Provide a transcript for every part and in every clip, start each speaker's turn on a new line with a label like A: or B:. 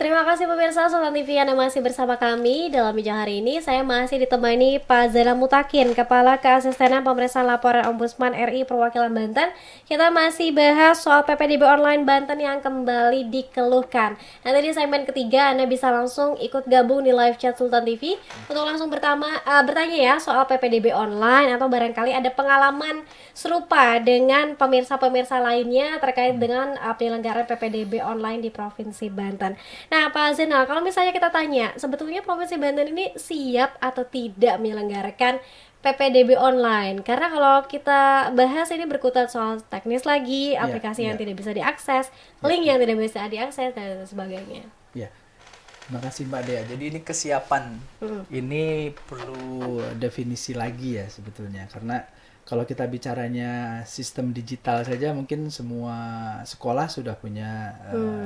A: Terima kasih pemirsa Sultan TV Anda masih bersama kami. Dalam bijak hari ini saya masih ditemani Pak Zainal Mutakin, Kepala Keasistenan Pemeriksaan Laporan Ombudsman RI Perwakilan Banten. Kita masih bahas soal PPDB online Banten yang kembali dikeluhkan. Nanti di segmen ketiga Anda bisa langsung ikut gabung di live chat Sultan TV untuk langsung bertanya ya soal PPDB online, atau barangkali ada pengalaman serupa dengan pemirsa-pemirsa lainnya terkait dengan penyelenggaraan PPDB online di Provinsi Banten. Nah, Pak Zainal, kalau misalnya kita tanya, sebetulnya Provinsi Banten ini siap atau tidak menyelenggarakan PPDB online? Karena kalau kita bahas ini berkutat soal teknis lagi,
B: Iya,
A: aplikasi yang
B: iya,
A: tidak bisa diakses,
B: iya,
A: link
B: iya,
A: yang tidak bisa diakses, dan sebagainya.
B: iya. Terima kasih Mbak Dea. Jadi ini kesiapan.
A: Hmm.
B: Ini perlu definisi lagi ya sebetulnya. Karena kalau kita bicaranya sistem digital saja, mungkin semua sekolah sudah punya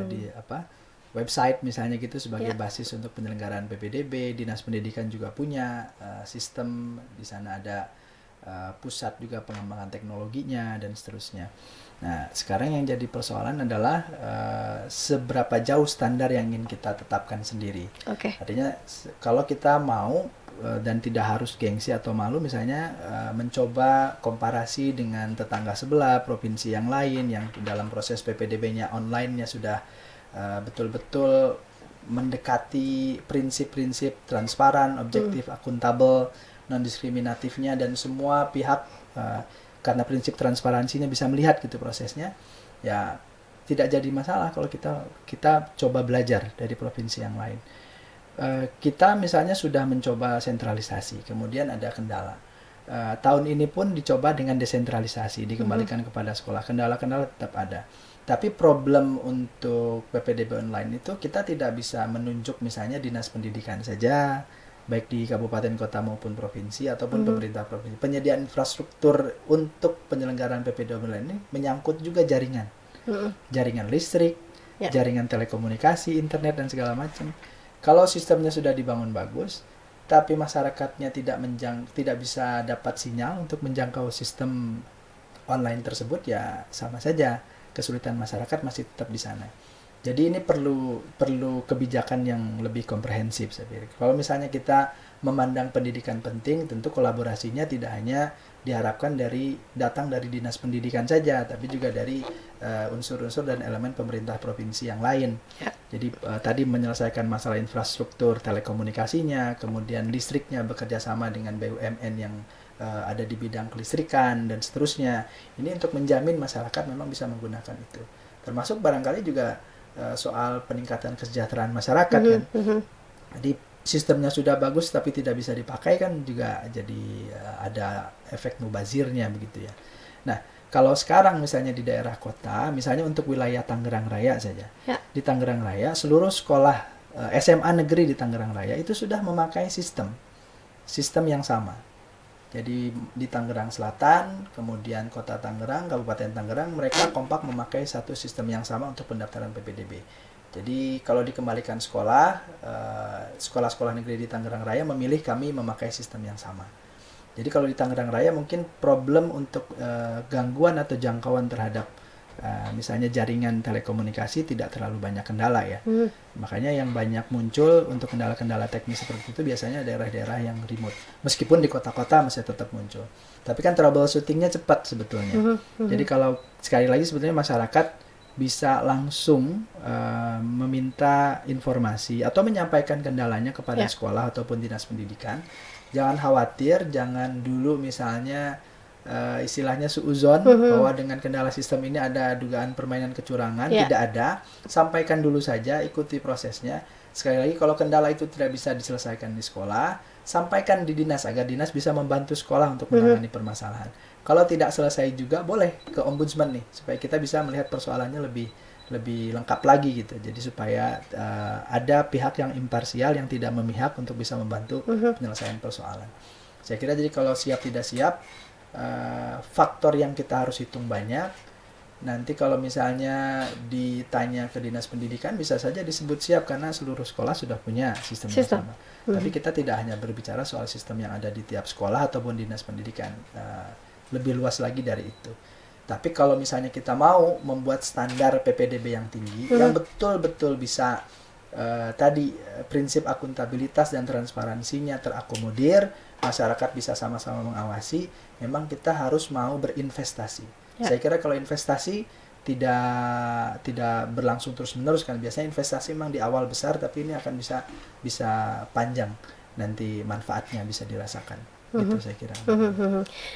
B: di apa website misalnya gitu sebagai
A: Ya.
B: basis untuk penyelenggaraan PPDB. Dinas Pendidikan juga punya sistem. Di sana ada pusat juga pengembangan teknologinya dan seterusnya. Nah, sekarang yang jadi persoalan adalah seberapa jauh standar yang ingin kita tetapkan sendiri.
A: Oke.
B: Artinya kalau kita mau dan tidak harus gengsi atau malu misalnya mencoba komparasi dengan tetangga sebelah, provinsi yang lain yang dalam proses PPDB-nya online-nya sudah betul-betul mendekati prinsip-prinsip transparan, objektif, akuntabel, non-diskriminatifnya, dan semua pihak karena prinsip transparansinya bisa melihat gitu prosesnya, ya tidak jadi masalah kalau kita coba belajar dari provinsi yang lain. Kita misalnya sudah mencoba sentralisasi, kemudian ada kendala. Tahun ini pun dicoba dengan desentralisasi, dikembalikan kepada sekolah. Kendala-kendala tetap ada. Tapi problem untuk PPDB online itu kita tidak bisa menunjuk misalnya dinas pendidikan saja, baik di kabupaten kota maupun provinsi ataupun pemerintah provinsi. Penyediaan infrastruktur untuk penyelenggaraan PPDB online ini menyangkut juga jaringan. Jaringan listrik,
A: Ya.
B: jaringan telekomunikasi, internet dan segala macam. Kalau sistemnya sudah dibangun bagus, tapi masyarakatnya tidak bisa dapat sinyal untuk menjangkau sistem online tersebut, ya sama saja kesulitan masyarakat masih tetap di sana. Jadi ini perlu kebijakan yang lebih komprehensif saya pikir. Kalau misalnya kita memandang pendidikan penting, tentu kolaborasinya tidak hanya diharapkan datang dari dinas pendidikan saja, tapi juga dari unsur-unsur dan elemen pemerintah provinsi yang lain.
A: Ya.
B: Jadi tadi menyelesaikan masalah infrastruktur telekomunikasinya, kemudian listriknya bekerja sama dengan BUMN yang ada di bidang kelistrikan dan seterusnya. Ini untuk menjamin masyarakat memang bisa menggunakan itu. Termasuk barangkali juga soal peningkatan kesejahteraan masyarakat kan. Jadi sistemnya sudah bagus tapi tidak bisa dipakai kan juga jadi ada efek mubazirnya begitu ya. Nah, kalau sekarang misalnya di daerah kota, misalnya untuk wilayah Tangerang Raya saja.
A: Ya.
B: Di Tangerang Raya seluruh sekolah SMA negeri di Tangerang Raya itu sudah memakai sistem yang sama. Jadi di Tangerang Selatan, kemudian Kota Tangerang, Kabupaten Tangerang, mereka kompak memakai satu sistem yang sama untuk pendaftaran PPDB. Jadi kalau dikembalikan sekolah-sekolah negeri di Tangerang Raya memilih kami memakai sistem yang sama. Jadi kalau di Tangerang Raya mungkin problem untuk gangguan atau jangkauan terhadap misalnya jaringan telekomunikasi tidak terlalu banyak kendala ya. Makanya yang banyak muncul untuk kendala-kendala teknis seperti itu biasanya daerah-daerah yang remote. Meskipun di kota-kota masih tetap muncul. Tapi kan troubleshootingnya cepat sebetulnya. Jadi kalau sekali lagi sebetulnya masyarakat bisa langsung meminta informasi atau menyampaikan kendalanya kepada sekolah ataupun dinas pendidikan. Jangan khawatir, jangan dulu misalnya istilahnya suuzon bahwa dengan kendala sistem ini ada dugaan permainan kecurangan. Tidak ada. Sampaikan dulu saja, ikuti prosesnya. Sekali lagi, kalau kendala itu tidak bisa diselesaikan di sekolah, sampaikan di dinas agar dinas bisa membantu sekolah untuk menangani permasalahan. Kalau tidak selesai juga boleh ke ombudsman nih, supaya kita bisa melihat persoalannya lebih lengkap lagi gitu. Jadi supaya ada pihak yang imparsial yang tidak memihak untuk bisa membantu penyelesaian persoalan. Saya kira jadi kalau siap tidak siap, faktor yang kita harus hitung banyak. Nanti kalau misalnya ditanya ke dinas pendidikan bisa saja disebut siap karena seluruh sekolah sudah punya sistem yang sama. Tapi kita tidak hanya berbicara soal sistem yang ada di tiap sekolah ataupun dinas pendidikan, lebih luas lagi dari itu. Tapi kalau misalnya kita mau membuat standar PPDB yang tinggi, yang betul-betul bisa prinsip akuntabilitas dan transparansinya terakomodir, masyarakat bisa sama-sama mengawasi, memang kita harus mau berinvestasi. Saya kira kalau investasi tidak berlangsung terus-menerus kan. Biasanya investasi memang di awal besar, tapi ini akan bisa panjang nanti manfaatnya bisa dirasakan. Itu saya kira.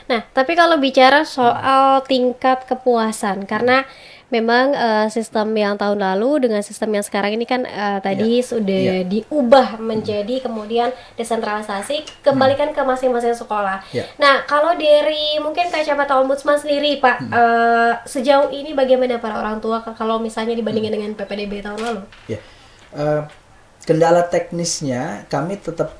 A: Nah, tapi kalau bicara soal tingkat kepuasan, karena memang sistem yang tahun lalu dengan sistem yang sekarang ini kan tadi sudah diubah menjadi kemudian desentralisasi, kembalikan ke masing-masing sekolah. Nah, kalau dari mungkin kacamata Ombudsman sendiri, Pak, sejauh ini bagaimana para orang tua kalau misalnya dibandingkan dengan PPDB tahun lalu?
B: Kendala teknisnya kami tetap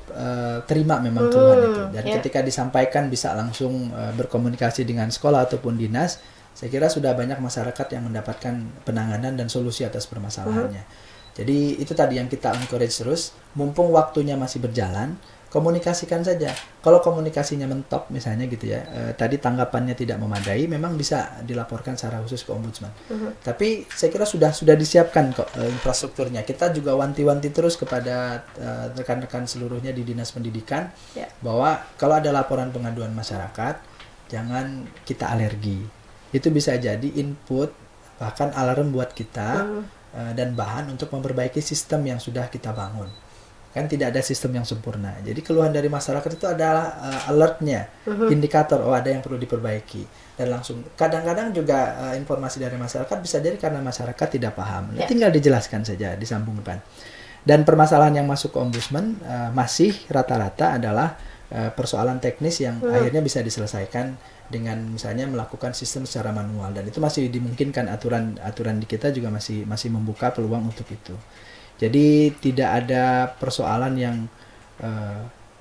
B: terima memang keluhan itu, dan ketika disampaikan bisa langsung berkomunikasi dengan sekolah ataupun dinas. Saya kira sudah banyak masyarakat yang mendapatkan penanganan dan solusi atas permasalahannya. Jadi itu tadi yang kita encourage terus, mumpung waktunya masih berjalan, komunikasikan saja. Kalau komunikasinya mentok misalnya gitu ya, tadi tanggapannya tidak memadai, memang bisa dilaporkan secara khusus ke Ombudsman. Tapi saya kira sudah disiapkan kok infrastrukturnya. Kita juga wanti-wanti terus kepada rekan-rekan seluruhnya di Dinas Pendidikan bahwa kalau ada laporan pengaduan masyarakat, jangan kita alergi. Itu bisa jadi input, bahkan alarm buat kita dan bahan untuk memperbaiki sistem yang sudah kita bangun. Kan tidak ada sistem yang sempurna. Jadi keluhan dari masyarakat itu adalah alertnya, indikator ada yang perlu diperbaiki. Dan langsung kadang-kadang juga informasi dari masyarakat bisa jadi karena masyarakat tidak paham. Tinggal dijelaskan saja, disambungkan. Dan permasalahan yang masuk ke Ombudsman masih rata-rata adalah persoalan teknis yang akhirnya bisa diselesaikan dengan misalnya melakukan sistem secara manual, dan itu masih dimungkinkan, aturan di kita juga masih membuka peluang untuk itu. Jadi tidak ada persoalan yang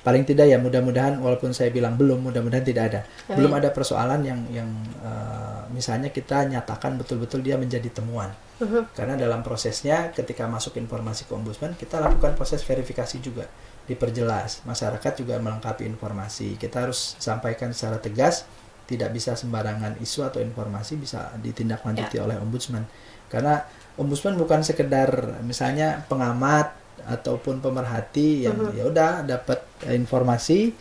B: paling tidak ya, mudah-mudahan, walaupun saya bilang belum, mudah-mudahan tidak ada. Belum ada persoalan yang misalnya kita nyatakan betul-betul dia menjadi temuan. Karena dalam prosesnya ketika masuk informasi ke Ombudsman, kita lakukan proses verifikasi juga, diperjelas, masyarakat juga melengkapi informasi. Kita harus sampaikan secara tegas, tidak bisa sembarangan isu atau informasi bisa ditindaklanjuti oleh Ombudsman. Karena Ombudsman bukan sekedar misalnya pengamat ataupun pemerhati yang ya udah dapat informasi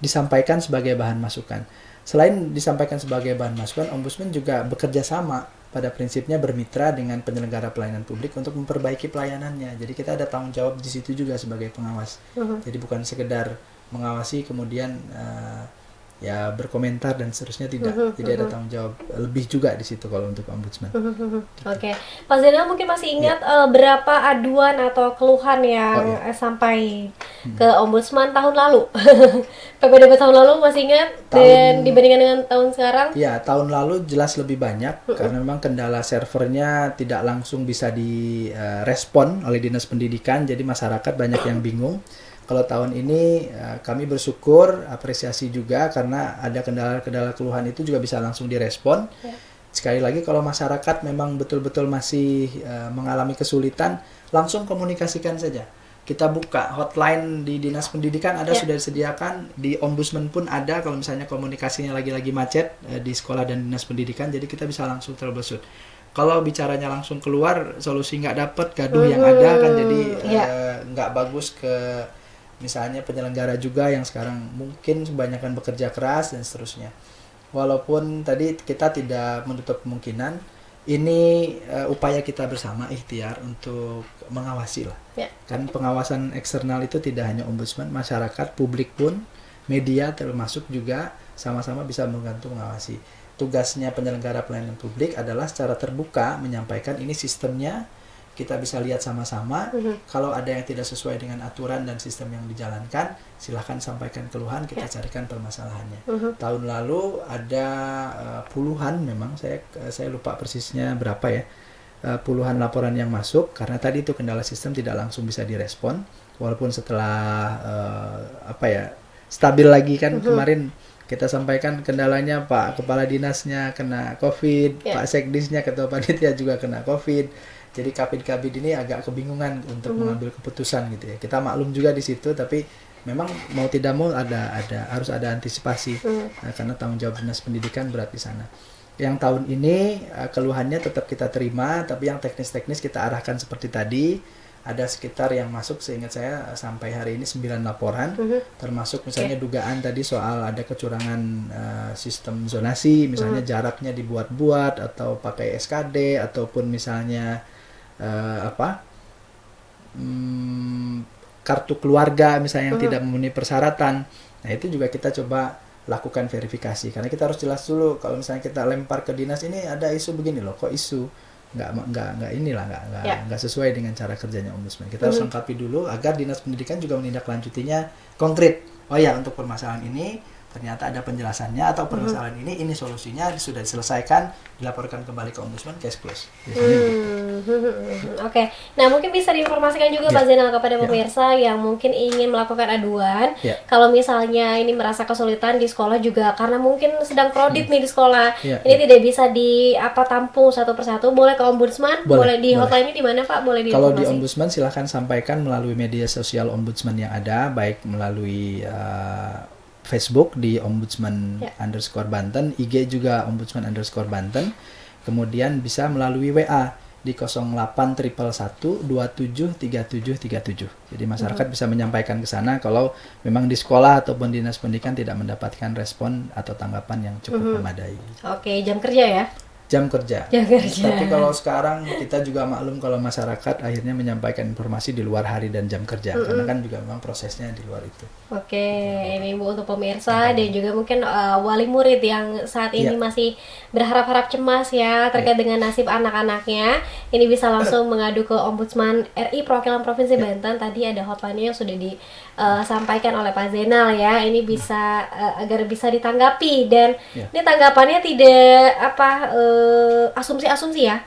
B: disampaikan sebagai bahan masukan. Selain disampaikan sebagai bahan masukan, Ombudsman juga bekerja sama pada prinsipnya bermitra dengan penyelenggara pelayanan publik untuk memperbaiki pelayanannya. Jadi kita ada tanggung jawab di situ juga sebagai pengawas. Jadi bukan sekedar mengawasi kemudian ya berkomentar dan seterusnya, tidak ada tanggung jawab lebih juga di situ kalau untuk Ombudsman.
A: Oke. Pak Zainal mungkin masih ingat berapa aduan atau keluhan yang sampai ke Ombudsman tahun lalu? PPDB tahun lalu masih ingat dan dibandingkan dengan tahun sekarang? Ya,
B: tahun lalu jelas lebih banyak karena memang kendala servernya tidak langsung bisa direspon oleh Dinas Pendidikan, jadi masyarakat banyak yang bingung. Kalau tahun ini kami bersyukur, apresiasi juga karena ada kendala-kendala keluhan itu juga bisa langsung direspon. Sekali lagi kalau masyarakat memang betul-betul masih mengalami kesulitan, langsung komunikasikan saja. Kita buka hotline di Dinas Pendidikan, ada sudah disediakan, di Ombudsman pun ada kalau misalnya komunikasinya lagi-lagi macet di sekolah dan Dinas Pendidikan, jadi kita bisa langsung troubleshoot. Kalau bicaranya langsung keluar, solusi nggak dapat, gaduh yang ada kan jadi nggak bagus ke misalnya penyelenggara juga yang sekarang mungkin kebanyakan bekerja keras dan seterusnya. Walaupun tadi kita tidak menutup kemungkinan ini upaya kita bersama, ikhtiar untuk mengawasi lah. Kan pengawasan eksternal itu tidak hanya Ombudsman, masyarakat, publik pun, media termasuk juga sama-sama bisa membantu mengawasi. Tugasnya penyelenggara pelayanan publik adalah secara terbuka menyampaikan ini sistemnya, kita bisa lihat sama-sama. Kalau ada yang tidak sesuai dengan aturan dan sistem yang dijalankan, silahkan sampaikan keluhan, kita carikan permasalahannya. Tahun lalu ada puluhan, memang saya lupa persisnya berapa ya, puluhan laporan yang masuk karena tadi itu kendala sistem tidak langsung bisa direspon. Walaupun setelah stabil lagi kan, kemarin kita sampaikan kendalanya Pak Kepala Dinasnya kena COVID, Pak Sekdisnya, Ketua Panitia juga kena COVID. Jadi kabin-kabin ini agak kebingungan untuk mengambil keputusan gitu ya. Kita maklum juga di situ, tapi memang mau tidak mau harus ada antisipasi karena tanggung jawab Dinas Pendidikan berat di sana. yang tahun ini keluhannya tetap kita terima, tapi yang teknis-teknis kita arahkan seperti tadi. Ada sekitar yang masuk seingat saya sampai hari ini 9 laporan, termasuk misalnya dugaan tadi soal ada kecurangan sistem zonasi, misalnya jaraknya dibuat-buat atau pakai SKD, ataupun misalnya kartu keluarga misalnya yang tidak memenuhi persyaratan. Nah itu juga kita coba lakukan verifikasi, karena kita harus jelas dulu. Kalau misalnya kita lempar ke dinas, ini ada isu begini loh, kok isu nggak sesuai dengan cara kerjanya ombudsman. Kita harus lengkapi dulu agar dinas pendidikan juga menindaklanjutinya konkret. Oh ya, untuk permasalahan ini ternyata ada penjelasannya, atau permasalahan ini solusinya sudah diselesaikan, dilaporkan kembali ke ombudsman, case close.
A: Oke. Nah, mungkin bisa diinformasikan juga Pak Zainal kepada pemirsa yang mungkin ingin melakukan aduan. Kalau misalnya ini merasa kesulitan di sekolah juga karena mungkin sedang kredit nih di sekolah. Ini tidak bisa tampung satu persatu, boleh ke ombudsman, boleh di hotline-nya di mana Pak? Boleh
B: Kalau di ombudsman silahkan sampaikan melalui media sosial ombudsman yang ada, baik melalui Facebook di ombudsman _Banten, IG juga ombudsman _Banten, kemudian bisa melalui WA di 081112737737. Jadi masyarakat bisa menyampaikan ke sana kalau memang di sekolah ataupun dinas pendidikan tidak mendapatkan respon atau tanggapan yang cukup memadai.
A: Oke, jam kerja ya?
B: Jam kerja. Tapi kalau sekarang kita juga maklum kalau masyarakat akhirnya menyampaikan informasi di luar hari dan jam kerja, karena kan juga memang prosesnya di luar itu.
A: Oke, ini Bu untuk pemirsa dan juga mungkin wali murid yang saat ini masih berharap-harap cemas ya terkait dengan nasib anak-anaknya. Ini bisa langsung mengadu ke Ombudsman RI Perwakilan Provinsi Banten. Tadi ada hotline yang sudah disampaikan oleh Pak Zainal ya. Ini bisa agar bisa ditanggapi, dan ini tanggapannya tidak asumsi-asumsi ya,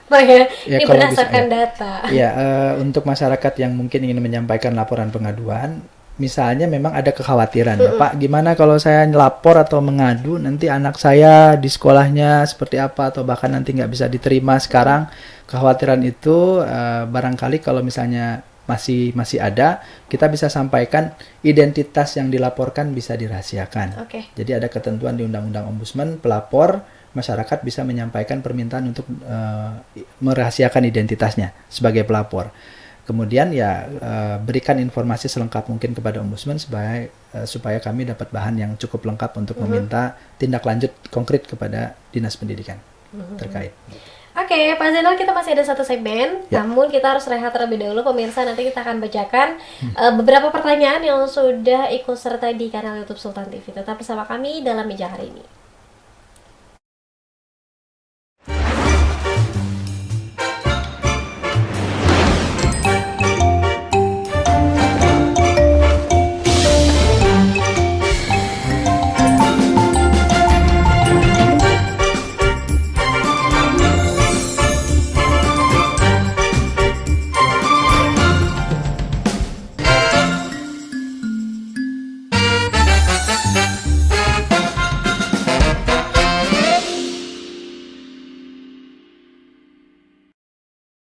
A: ini berdasarkan data.
B: Untuk masyarakat yang mungkin ingin menyampaikan laporan pengaduan, misalnya memang ada kekhawatiran, ya Pak, gimana kalau saya lapor atau mengadu, nanti anak saya di sekolahnya seperti apa, atau bahkan nanti nggak bisa diterima sekarang. Kekhawatiran itu barangkali kalau misalnya masih ada, kita bisa sampaikan identitas yang dilaporkan bisa dirahasiakan. Jadi ada ketentuan di Undang-Undang Ombudsman, pelapor masyarakat bisa menyampaikan permintaan untuk merahasiakan identitasnya sebagai pelapor. Kemudian berikan informasi selengkap mungkin kepada ombudsman supaya kami dapat bahan yang cukup lengkap untuk meminta tindak lanjut konkret kepada dinas pendidikan terkait.
A: Oke, Pak Zainal, kita masih ada satu segmen, namun kita harus rehat terlebih dahulu pemirsa. Nanti kita akan bacakan beberapa pertanyaan yang sudah ikut serta di kanal YouTube Sultan TV. Tetap bersama kami dalam Meja Hari Ini.